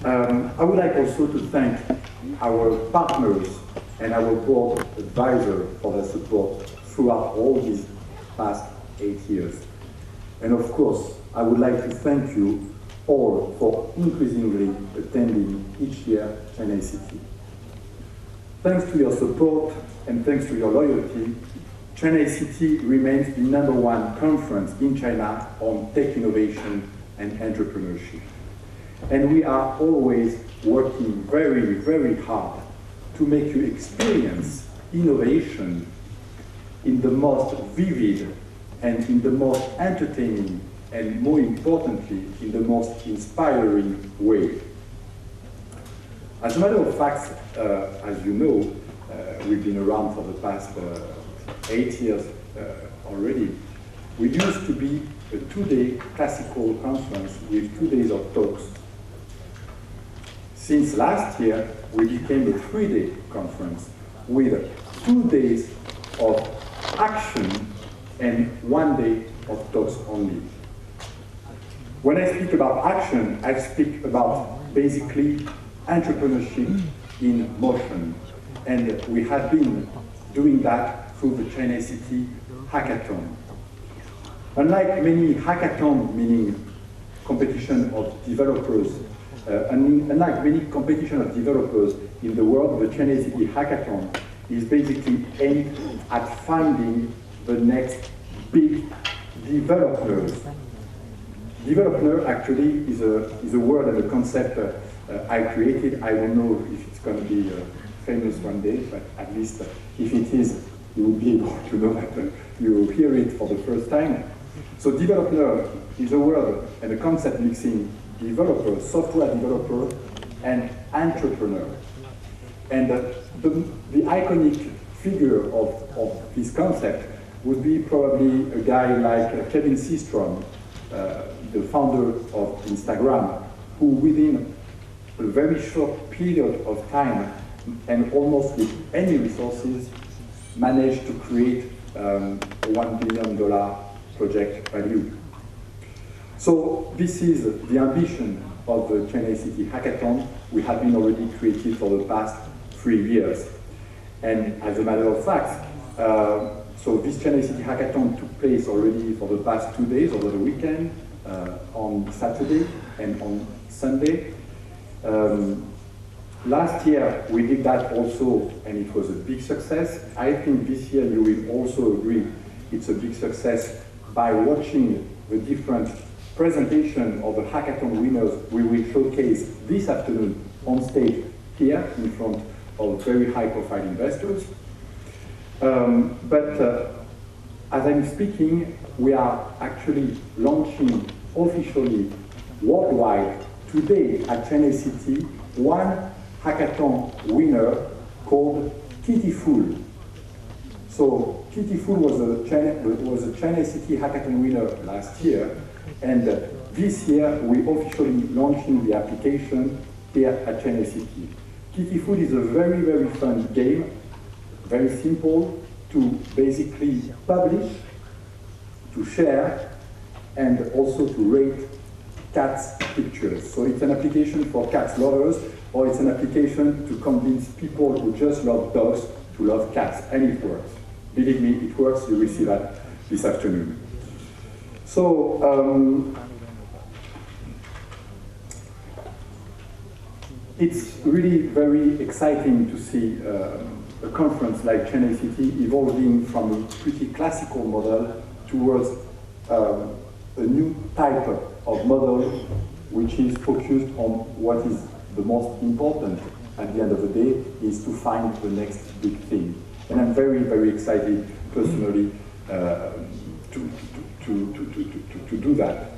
I would like also to thank our partners and our board advisor for their support throughout all these past 8 years. And of course, I would like to thank you all for increasingly attending each year China ICT. Thanks to your support and thanks to your loyalty, China ICT remains the #1 conference in China on tech innovation and entrepreneurship. And we are always working very, very hard to make you experience innovation in the most vivid and in the most entertaining and more importantly, in the most inspiring way. As a matter of fact, as you know, we've been around for the past 8 years already. We used to be a 2-day classical conference with 2 days of talks. Since last year, we became a 3-day conference with 2 days of action and 1 day of talks only. When I speak about action, I speak about basically entrepreneurship in motion. And we have been doing that through the China ICT Hackathon. Unlike many hackathons, meaning competition of developers, unlike many competition of developers in the world, the China ICT Hackathon is basically aimed at finding the next big developers. Developer actually is a word and a concept I created. I don't know if it's going to be famous one day, but at least if it is, you will be able to know that you hear it for the first time. So developer is a word and a concept mixing developer, software developer, and entrepreneur. And the iconic figure of this concept would be probably a guy like Kevin Systrom, the founder of Instagram, who within a very short period of time and almost with any resources managed to create a $1 billion project value. So this is the ambition of the China ICT Hackathon. We have been already created for the past 3 years. And as a matter of fact, so this China ICT Hackathon took place already for the past 2 days over the weekend, on Saturday and on Sunday. Last year we did that also, and it was a big success. I think this year you will also agree it's a big success by watching the different presentation of the hackathon winners we will showcase this afternoon on stage here in front of very high-profile investors. As I'm speaking, we are actually launching officially worldwide today at China ICT one hackathon winner called Kitty Fool. So Kitty Fool was a China ICT Hackathon winner last year, and this year we officially launching the application here at China ICT. Kitty Fool is a very, very fun game, very simple to basically publish, to share, and also to rate cats pictures. So it's an application for cats lovers, or it's an application to convince people who just love dogs to love cats, and it works. Believe me, it works. You will see that this afternoon. So it's really very exciting to see a conference like China ICT evolving from a pretty classical model towards a new type of model which is focused on what is the most important at the end of the day, is to find the next big thing. And I'm very, very excited personally to do that.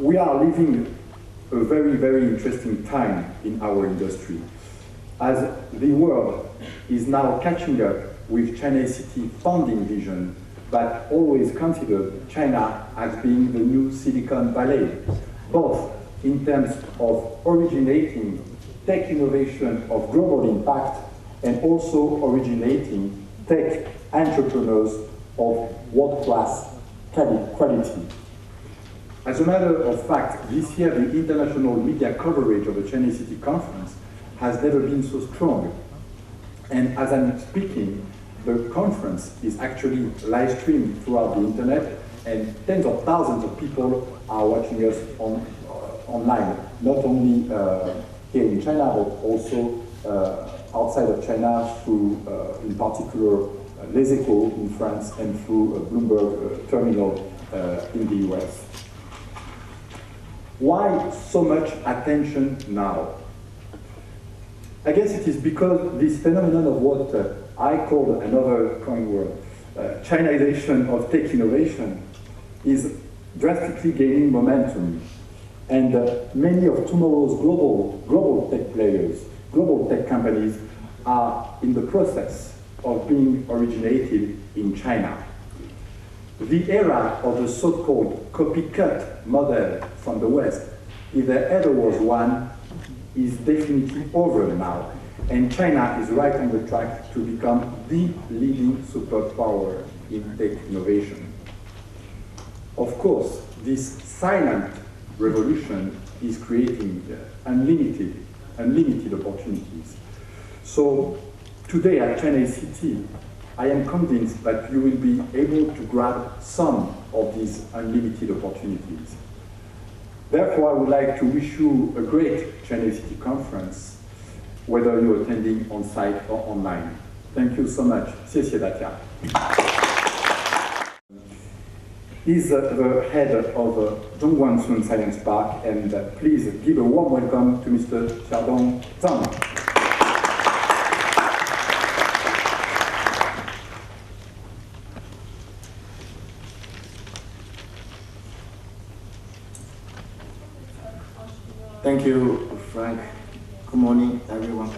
We are living a very, very interesting time in our industry, as the world is now catching up with China ICT founding vision that always considered China as being the new Silicon Valley, both in terms of originating tech innovation of global impact and also originating tech entrepreneurs of world-class quality. As a matter of fact, this year the international media coverage of the Chinese City Conference has never been so strong. And as I'm speaking, the conference is actually live streamed throughout the internet, and tens of thousands of people are watching us online, not only here in China, but also outside of China through, in particular, Les Echos in France and through Bloomberg Terminal in the US. Why so much attention now? I guess it is because this phenomenon of what I call another coin word, Chinization of tech innovation, is drastically gaining momentum. And many of tomorrow's global tech players, global tech companies, are in the process of being originated in China. The era of the so-called copycat model from the West, if there ever was one, is definitely over now. And China is right on the track to become the leading superpower in tech innovation. Of course, this silent revolution is creating unlimited opportunities. So today at China City, I am convinced that you will be able to grab some of these unlimited opportunities. Therefore, I would like to wish you a great China City Conference, whether you're attending on site or online. Thank you so much. 谢谢大家. He's the head of Zhongguancun Science Park, and please give a warm welcome to Mr. Xiaodong Zhang. Thank you, Frank. Good morning, everyone.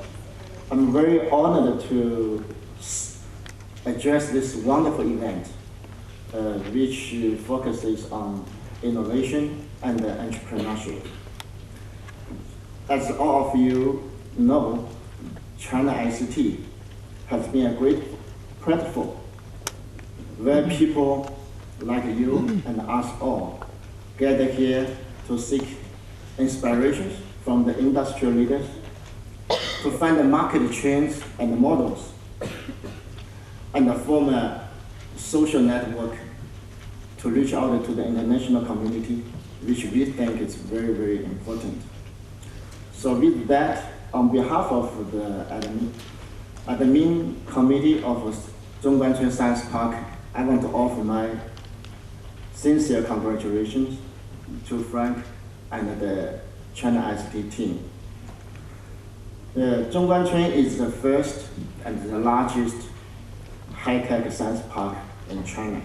I'm very honored to address this wonderful event, which focuses on innovation and entrepreneurship. As all of you know, China ICT has been a great platform where people like you and us all gather here to seek inspirations from the industrial leaders, to find the market trends and models, and form a social network to reach out to the international community, which we think is very, very important. So with that, on behalf of the admin committee of Zhongguancun Science Park, I want to offer my sincere congratulations to Frank and the China ICT team. Zhongguancun is the first and the largest high-tech science park in China.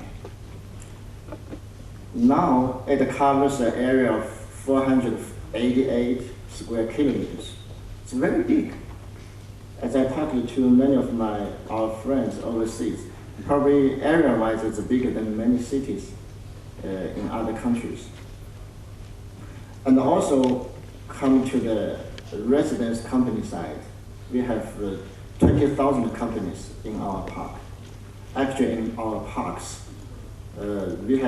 Now it covers an area of 488 square kilometers. It's very big. As I talked to many of our friends overseas, probably area-wise it's bigger than many cities in other countries. And also come to the residence company side. We have 20,000 companies in our park. Actually, in our parks, we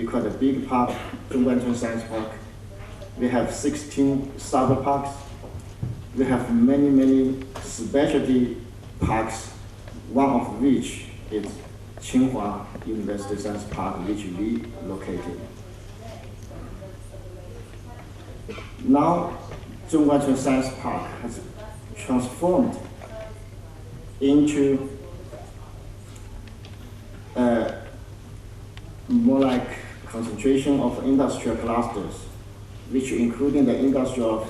call the big park, Zhongguancun Science Park. We have 16 sub parks. We have many, many specialty parks, one of which is Tsinghua University Science Park, which we located. Now, Zhongguancun Science Park has transformed into more like concentration of industrial clusters, which including the industry of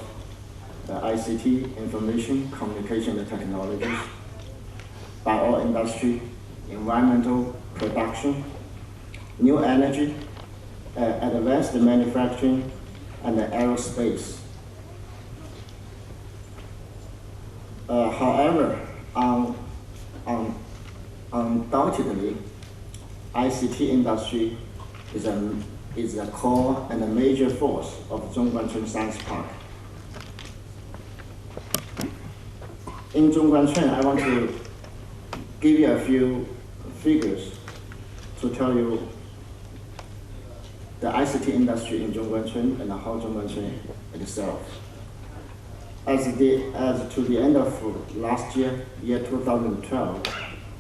ICT, information, communication and technologies, bioindustry, environmental production, new energy, advanced manufacturing, and aerospace. However, undoubtedly, ICT industry is a core and a major force of Zhongguancun Science Park. In Zhongguancun, I want to give you a few figures to tell you the ICT industry in Zhongguancun and how Zhongguancun itself. As to the end of last year, year 2012,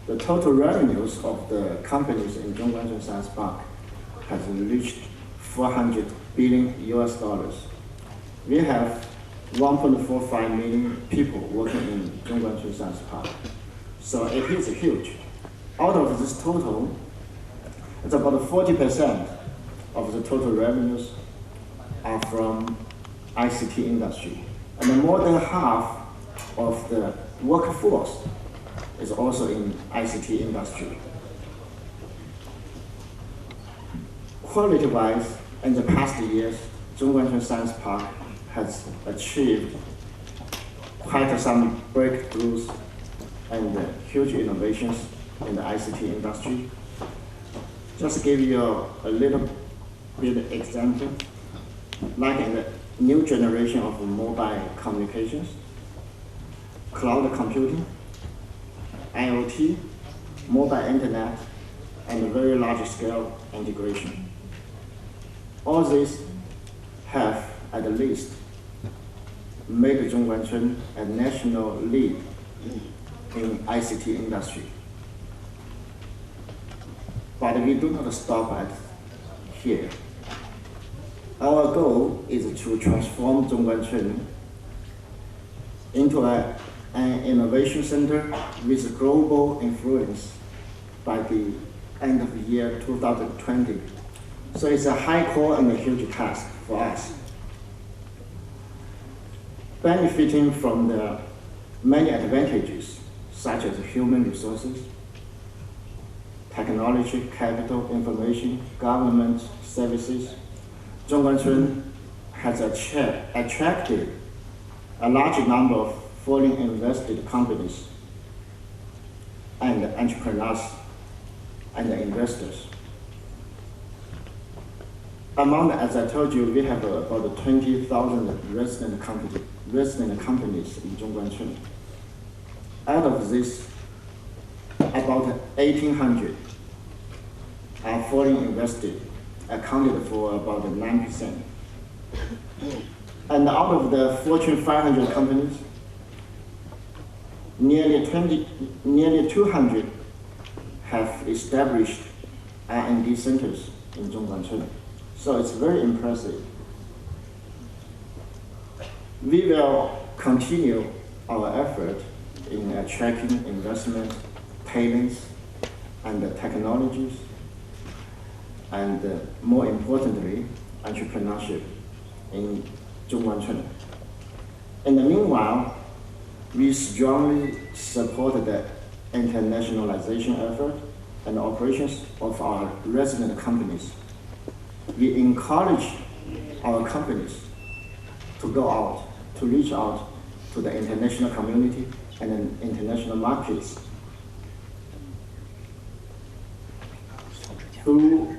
the total revenues of the companies in Zhongguancun Science Park has reached $400 billion. We have 1.45 million people working in Zhongguancun Science Park. So it is huge. Out of this total, it's about 40% of the total revenues are from ICT industry. And more than half of the workforce is also in ICT industry. Quality-wise, in the past years, Zhongguancun Science Park has achieved quite some breakthroughs and huge innovations in the ICT industry. Just give you a little bit example, like in the new generation of mobile communications, cloud computing, IoT, mobile internet, and very large scale integration. All these have at least made Zhongguancun a national lead in ICT industry. But we do not stop at here. Our goal is to transform Zhongguancun into an innovation center with global influence by the end of the year 2020. So it's a high core and a huge task for us. Benefiting from the many advantages, such as human resources, technology, capital, information, government services, Zhongguancun has attracted a large number of foreign invested companies and entrepreneurs and investors. Among, as I told you, we have about 20,000 resident companies in Zhongguancun. Out of this, about 1,800 are foreign invested, accounted for about 9%. And out of the Fortune 500 companies, nearly 200 have established R&D centers in Zhongguancun. So it's very impressive. We will continue our effort in attracting investment, talents, and technologies, and more importantly, entrepreneurship in Zhongguancun. In the meanwhile, we strongly support the internationalization effort and operations of our resident companies. We encourage our companies to go out, to reach out to the international community and international markets through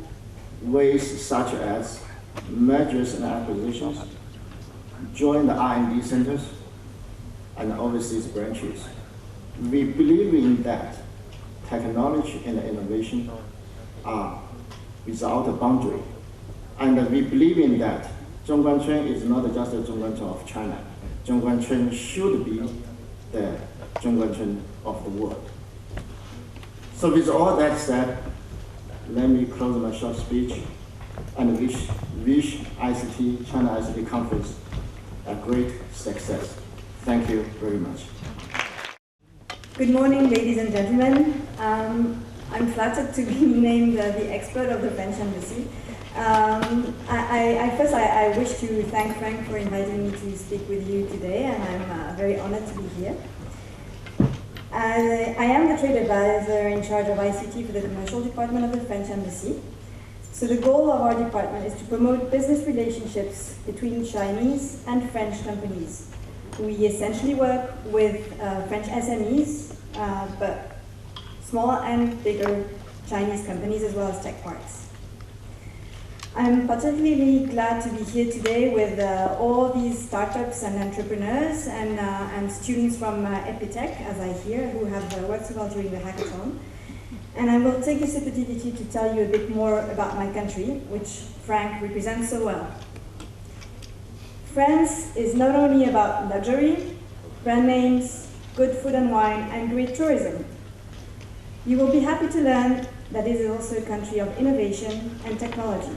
ways such as mergers and acquisitions, join the R&D centers, and overseas branches. We believe in that technology and innovation are without a boundary. And we believe in that Zhongguancun is not just a Zhongguancun of China. Zhongguancun should be the Zhongguancun of the world. So with all that said, let me close my short speech and wish ICT, China ICT Conference a great success. Thank you very much. Good morning, ladies and gentlemen. I'm flattered to be named the expert of the French Embassy. First, I wish to thank Frank for inviting me to speak with you today, and I'm very honored to be here. I am the trade advisor in charge of ICT for the commercial department of the French Embassy. So the goal of our department is to promote business relationships between Chinese and French companies. We essentially work with French SMEs, but small and bigger Chinese companies as well as tech parks. I'm particularly glad to be here today with all these startups and entrepreneurs and students from Epitech, as I hear, who have worked so well during the hackathon. and I will take this opportunity to tell you a bit more about my country, which Frank represents so well. France is not only about luxury, brand names, good food and wine, and great tourism. You will be happy to learn that it is also a country of innovation and technology.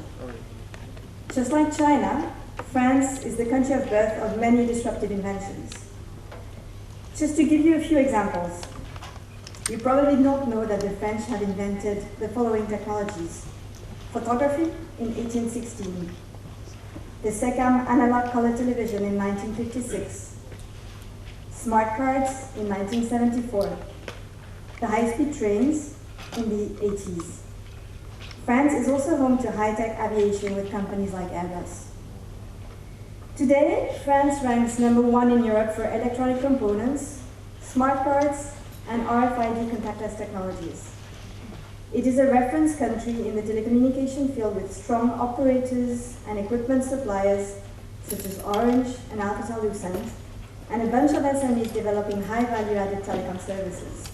Just like China, France is the country of birth of many disruptive inventions. Just to give you a few examples, you probably don't know that the French had invented the following technologies: photography in 1816, the SECAM analog color television in 1956, smart cards in 1974, the high-speed trains in the 80s. France is also home to high-tech aviation with companies like Airbus. Today, France ranks #1 in Europe for electronic components, smart cards, and RFID contactless technologies. It is a reference country in the telecommunication field with strong operators and equipment suppliers such as Orange and Alcatel-Lucent, and a bunch of SMEs developing high value-added telecom services.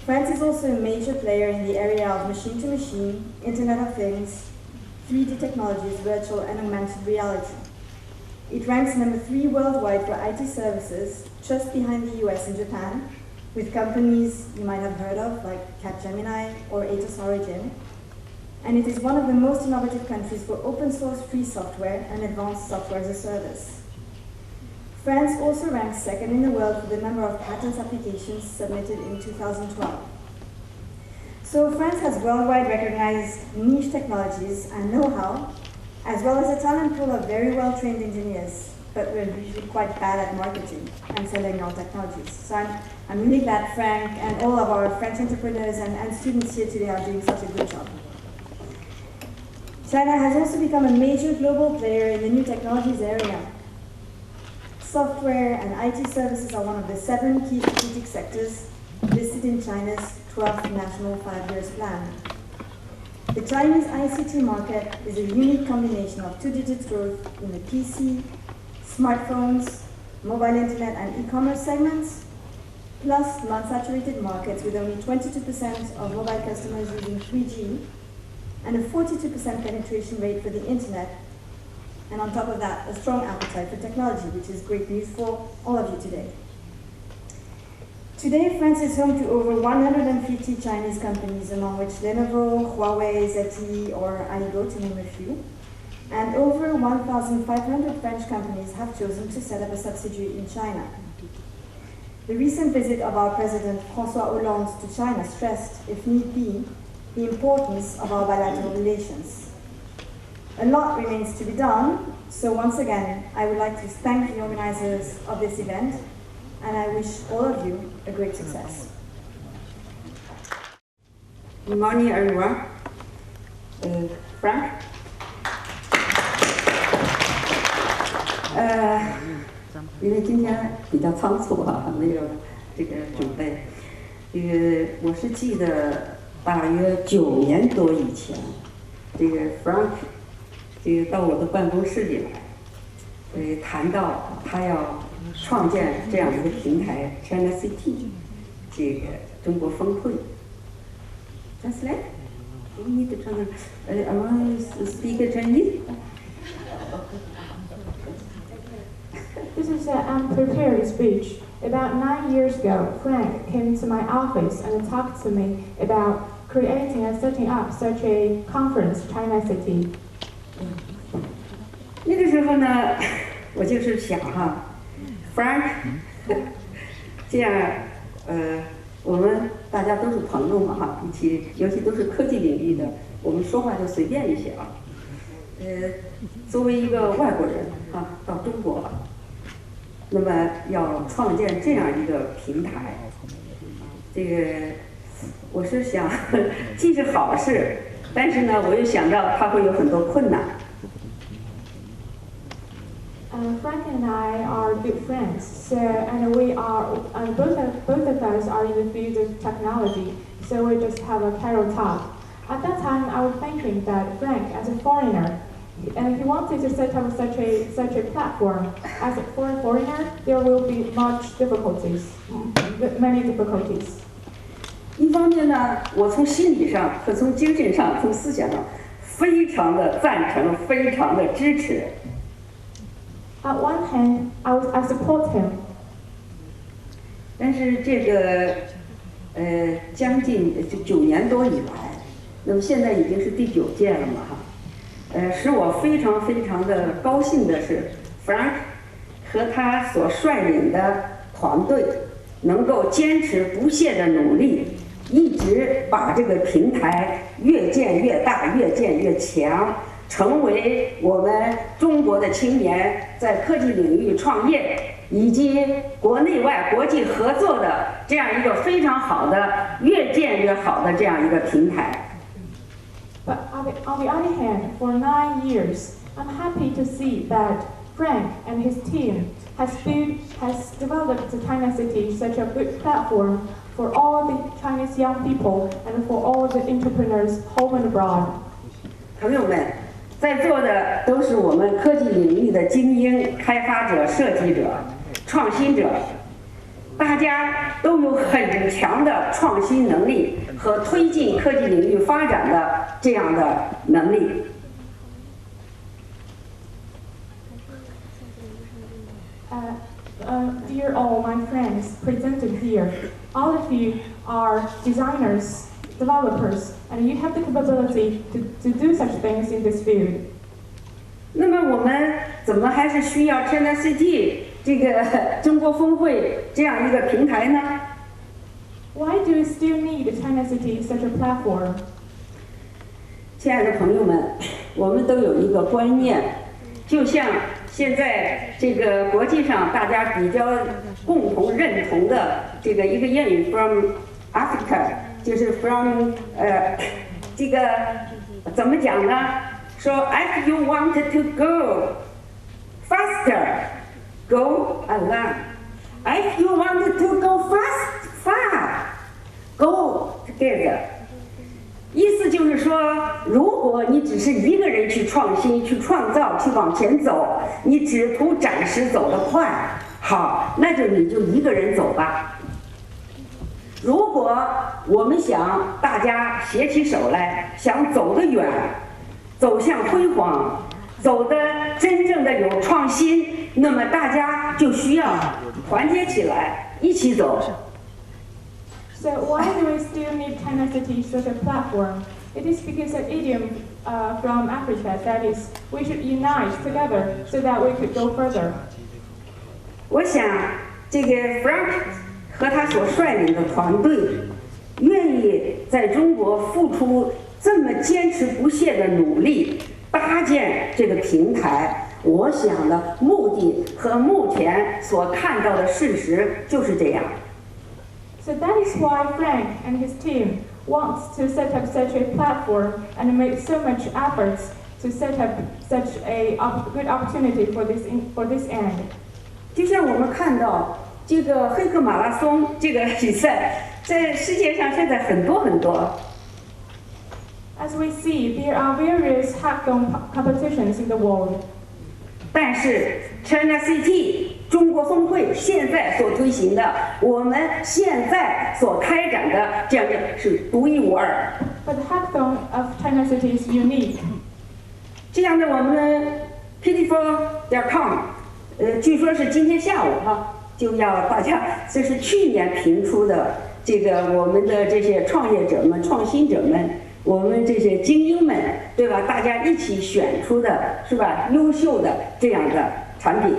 France is also a major player in the area of machine-to-machine, Internet of Things, 3D technologies, virtual and augmented reality. It ranks #3 worldwide for IT services, just behind the US and Japan, with companies you might have heard of like Capgemini or Atos Origin. And it is one of the most innovative countries for open source free software and advanced software as a service. France also ranks second in the world for the number of patent applications submitted in 2012. So France has worldwide recognized niche technologies and know-how, as well as a talent pool of very well-trained engineers, but we're usually quite bad at marketing and selling our technologies. So I'm really glad Frank and all of our French entrepreneurs and students here today are doing such a good job. China has also become a major global player in the new technologies area. Software and IT services are one of the 7 key strategic sectors listed in China's 12th National 5-Year Plan. The Chinese ICT market is a unique combination of 2-digit growth in the PC, smartphones, mobile internet and e-commerce segments, plus non-saturated markets with only 22% of mobile customers using 3G and a 42% penetration rate for the internet. And on top of that, a strong appetite for technology, which is great news for all of you today. Today, France is home to over 150 Chinese companies, among which Lenovo, Huawei, ZTE, or Aligo, to name a few. And over 1,500 French companies have chosen to set up a subsidiary in China. The recent visit of our President François Hollande to China stressed, if need be, the importance of our bilateral relations. A lot remains to be done, so once again, I would like to thank the organizers of this event, and I wish all of you a great success. Good morning, everyone. Frank? 因为今天比较仓促啊，没有这个准备。我是记得大约9年多以前，这个 Frank 到我的办公室里来，谈到他要创建这样一个平台 China City， 这个中国峰会。Translate? We need to translate. I want to speak Chinese. This is an unprepared speech. About 9 years ago, Frank came to my office and talked to me about creating and setting up such a conference, China City. 那个时候呢，我就是想哈 ，Frank， 这样我们大家都是朋友嘛哈，尤其都是科技领域的，我们说话就随便一些啊。作为一个外国人啊，到中国，那么要创建这样一个平台，这个我是想，既是好事，但是呢，我又想到它会有很多困难。Frank and I are good friends, so and both of us are in the field of technology, so we just have a casual talk. At that time, I was thinking that Frank, as a foreigner, and he wanted to set up such a platform. As a foreigner, there will be many difficulties. 一方面呢，我从心理上和从精神上、从思想上，非常的赞成，非常的支持。At one hand, I support him. 但是这个，将近9年多以来，那么现在已经是第9届了嘛哈，使我非常非常的高兴的是 ，Frank 和他所率领的团队能够坚持不懈的努力，一直把这个平台越建越大，越建越强，成为我们中国的青年在科技领域创业以及国内外国际合作的这样一个非常好的、越建越好的这样一个平台。But on the other hand, for 9 years, I'm happy to see that Frank and his team has developed the China City such a good platform for all the Chinese young people and for all the entrepreneurs home and abroad. 朋友们，在座的都是我们科技领域的精英、开发者、设计者、创新者，大家都有很强的创新能力和推进科技领域发展的这样的能力。Dear all my friends presented here, all of you are designers, developers, and you have the capability to do such things in this field. 那么我们怎么还是需要 China City 这个中国峰会这样一个平台呢？ Why do we still need China City such a platform? 亲爱的朋友们，我们都有一个观念，就像现在这个国际上大家比较共同认同的这个一个谚语 ，from Africa， 就是 from 这个怎么讲呢？说 if you wanted to go faster, go alone. If you wanted to go far, go together. 意思就是说，如果你只是一个人去创新、去创造、去往前走，你只图暂时走得快，好，那你就一个人走吧。如果我们想大家携起手来，想走得远，走向辉煌，走得真正的有创新，那么大家就需要团结起来，一起走。So why do we still need China City such a platform? It is because an idiom from Africa that is, we should unite together so that we could go further. 我想，这个 Frank 和他所率领的团队，愿意在中国付出这么坚持不懈的努力，搭建这个平台。我想的目的和目前所看到的事实就是这样。So that is why Frank and his team wants to set up such a platform and make so much efforts to set up such a good opportunity for this end. 就像我们看到这个黑客马拉松这个比赛，在世界上现在很多。As we see, there are various hackathon competitions in the world. 但是 China City 中国峰会现在所推行的，我们现在所开展的这样的是独一无二。But the hackathon of China City is unique. 这样的我们 Pitiful.com， 据说是今天下午就要大家，这是去年评出的这个我们的这些创业者们、创新者们。我们这些精英们，对吧？大家一起选出的是吧？优秀的这样的产品。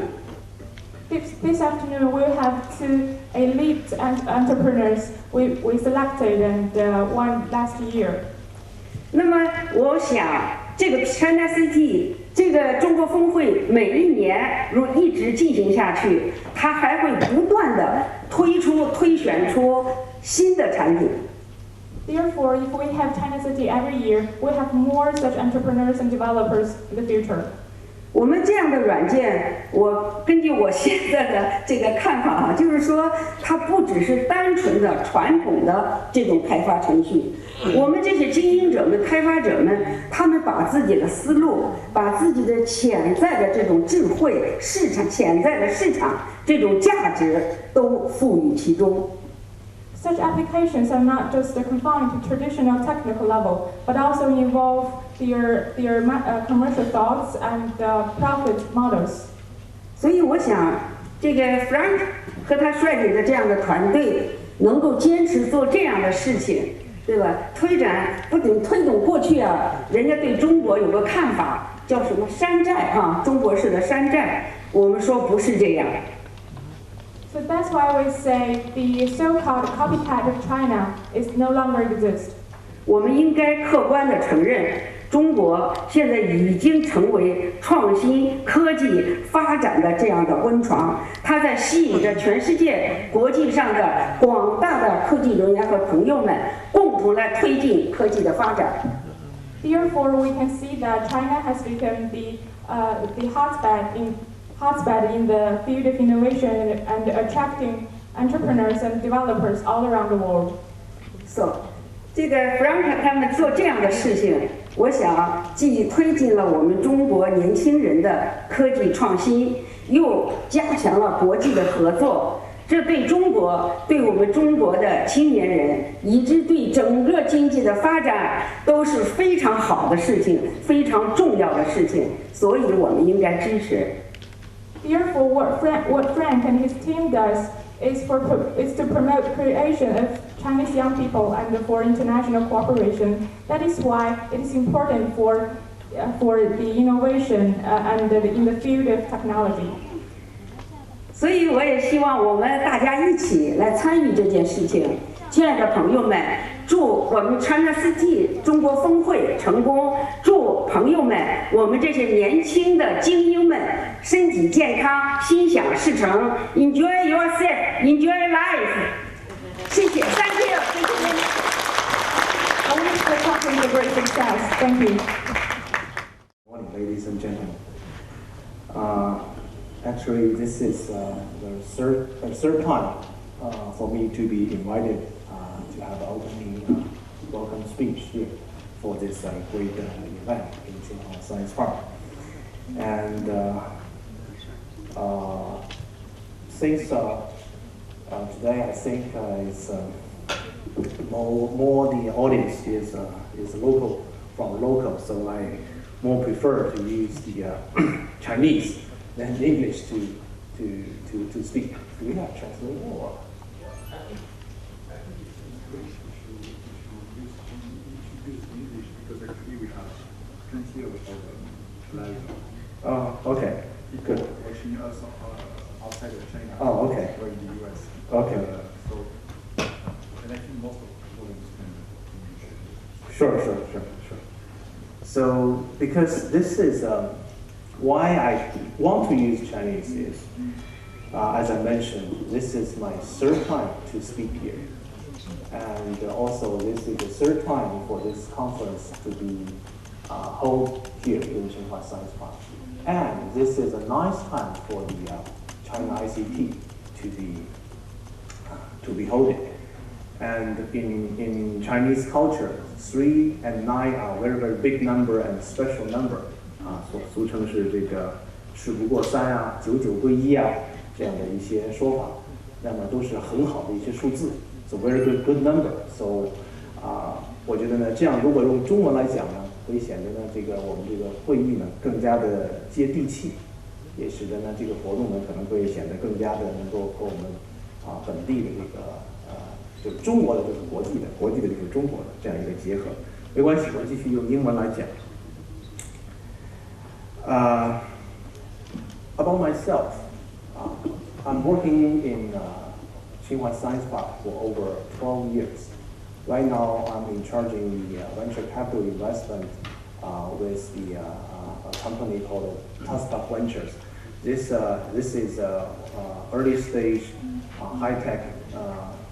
This afternoon we'll have two elite entrepreneurs we selected and won last year. 那么我想，这个 China City 这个中国峰会每一年如一直进行下去，它还会不断的推选出新的产品。Therefore, if we have China City every year, we'll have more such entrepreneurs and developers in the future. 我们这样的软件，我根据我现在的这个看法就是说，它不只是单纯的传统的这种开发程序。我们这些精英者们、开发者们，他们把自己的思路，把自己的潜在的这种智慧、潜在的市场这种价值都赋予其中。Such applications are not just confined to traditional technical level, but also involve their commercial thoughts and profit models. 所以我想，这个 Frank 和他率领的这样的团队能够坚持做这样的事情，对吧？不仅推动过去人家对中国有个看法，叫什么山寨中国式的山寨，我们说不是这样。So that's why we say the so-called copycat of China is no longer exist. 我们应该客观地承认，中国现在已经成为创新科技发展的这样的温床，它在吸引着全世界国际上的广大的科技人员和朋友们共同来推进科技的发展。Therefore, we can see that China has become the hotbed in the field of innovation and attracting entrepreneurs and developers all around the world. So, 这个 Frank 他们做这样的事情，我想既推进了我们中国年轻人的科技创新，又加强了国际的合作。这对中国，对我们中国的青年人，以及对整个经济的发展都是非常好的事情，非常重要的事情，所以我们应该支持。Therefore, what Frank and his team does is to promote creation of Chinese young people and for international cooperation. That is why it is important for the innovation and in the field of technology. 所以我也希望我们大家一起来参与这件事情。亲爱的朋友们，祝我们 China City 中国峰会成功！祝朋友们，我们这些年轻的精英们身体健康，心想事成。Enjoy yourself, enjoy life。谢谢 ，Thank you， 谢谢您。I wish the conference a great success. Thank you. Good morning, ladies and gentlemen. Actually, this is the third time for me to be invited to have an opening welcome speech here for this great event in Tsinghua Science Park. And since today I think is more the audience is local, so I more prefer to use the Chinese than English to speak. Do we have translation or? Oh, okay, good. Watching us outside of China. Oh, okay. Or in the US. Okay. And I think most of people understand English. Sure. So, because this is why I want to use Chinese is, as I mentioned, this is my third time to speak here. And also this is the third time for this conference to be held here in Tsinghua Science Park. And this is a nice time for the China ICT to be holding. And in Chinese culture, 3 and 9 are very, very big number and special number. 俗称是这个事不过3 99归1这样的一些说法，那么都是很好的一些数字。So very good number. So 我觉得呢，这样如果用中文来讲呢，会显得呢这个我们这个会议呢更加的接地气，也使得呢这个活动呢可能会显得更加的能够和我们本地的这个就是中国的就是国际的就是中国的这样一个结合。没关系，我继续用英文来讲。About myself, I'm working in Tsinghua Science Park for over 12 years. Right now, I'm in charge in the venture capital investment with a company called Tustock Ventures. This is early stage, high tech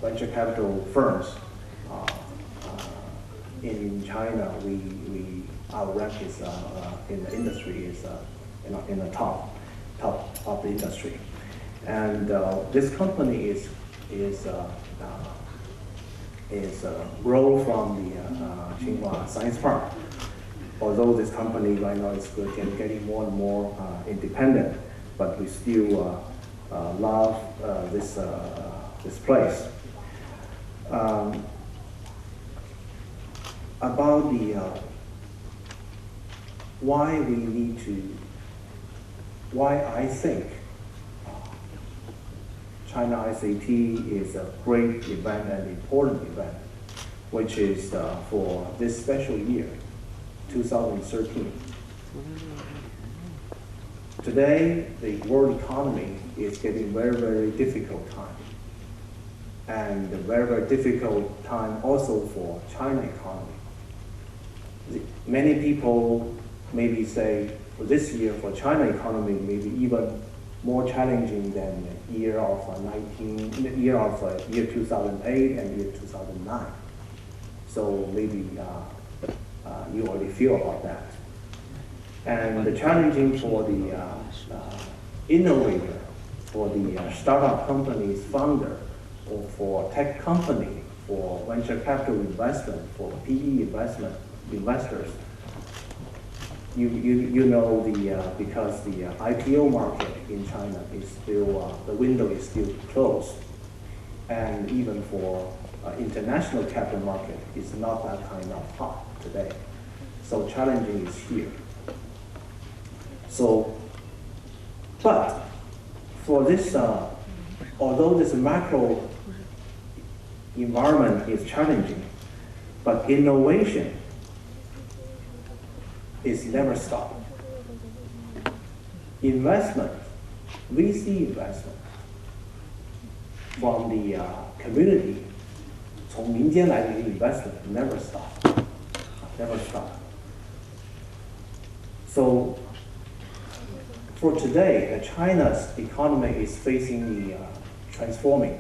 venture capital firms. In China, our rank is in the industry is in the top of the industry, and this company is grown from the Tsinghua Science Park. Although this company right now is getting more and more independent, but we still love this place. About the why I think China ICT is a great event and important event, which is for this special year, 2013. Today, the world economy is getting very, very difficult time. And a very, very difficult time also for China economy. Many people maybe say for this year for China economy maybe even more challenging than the year of 2008 and year 2009. So maybe you already feel about that. And the challenging for the innovator, for the startup company's founder, or for tech company, for venture capital investment, for PE investors. You know because the IPO market in China is still, the window is still closed. And even for international capital market, it's not that kind of hot today. So challenging is here. So, but for this, although this macro environment is challenging, but innovation is never stopped. Investment, VC investment from the community, 从民间来的 investment never stop, never stop. So for today, China's economy is facing the transforming.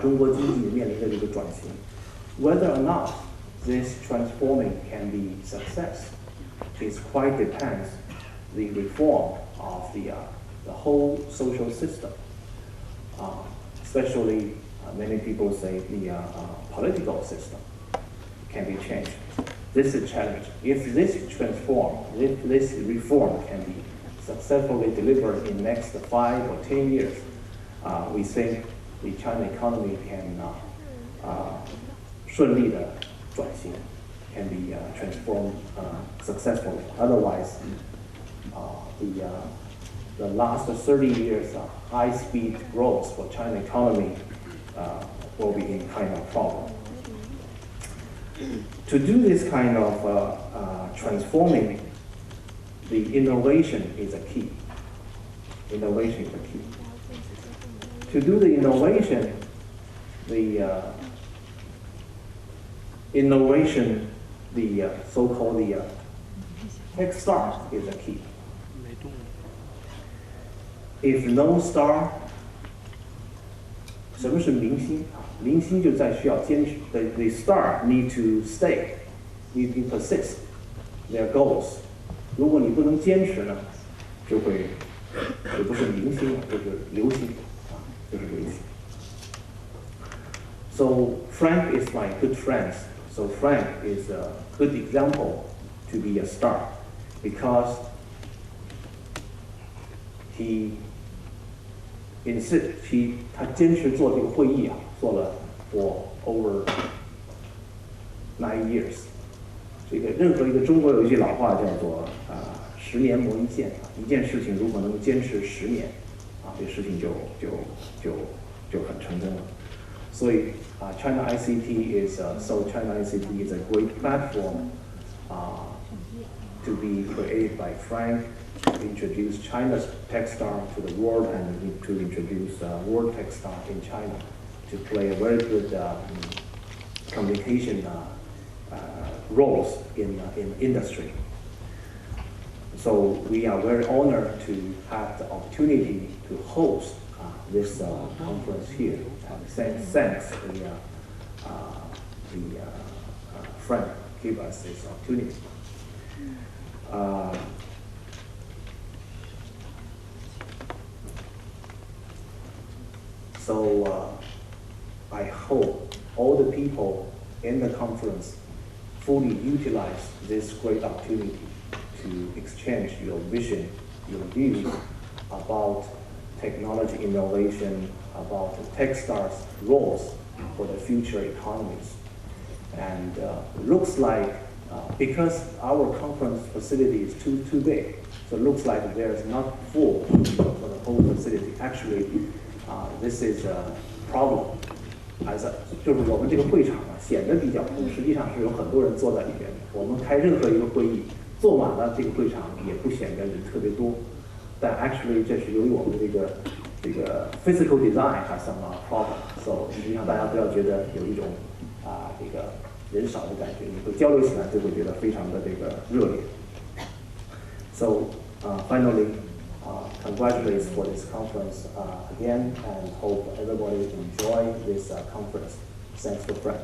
中国经济面临的这个转型 ，whether or not this transforming can be success, is quite depends the reform of the whole social system. Especially, many people say the political system can be changed. This is a challenge. If this reform can be successfully delivered in the next 5 or 10 years, we think the China economy can 顺利的转型 can be transformed successfully. Otherwise, the last 30 years of high-speed growth for China economy will be in kind of problem. To do this kind of transforming, the innovation is a key. Innovation is a key. To do the innovation, the so-called the tech start is a key. If no star, 什么是明星？明星就在需要坚持。The star need to stay, need to persist their goals. 如果你不能坚持呢，就不是明星，就是流星。So Frank is my good friend. So Frank is a good example to be a star because他坚持做这个会议啊，做了 for over 9 years。这个任何一个中国有一句老话叫做10年磨一剑啊，一件事情如果能坚持10年。这事情就很成功了。所以China ICT is China ICT is a great platform to be created by Frank to introduce China's TechStar to the world and to introduce World TechStar in China to play a very good communication roles in industry. So we are very honored to have the opportunity to host this conference here. Thanks the Frank give us this opportunity. So I hope all the people in the conference fully utilize this great opportunity to exchange your vision, your views about technology innovation, about TechStar's roles for the future economies. And looks like because our conference facility is too big, so it looks like there's not full for the whole facility. Actually, this is a problem. 就是我们这个会场啊，显得比较空，实际上是有很多人坐在里边的。我们开任何一个会议，坐满了这个会场也不显得人特别多。但 actually 这是由于我们这个 physical design has some problem， so 实际上大家不要觉得有一种这个人少的感觉，你会交流起来就会觉得非常的这个热烈。So finally, congratulations for this conference again, and hope everybody enjoy this conference. Thanks to Frank.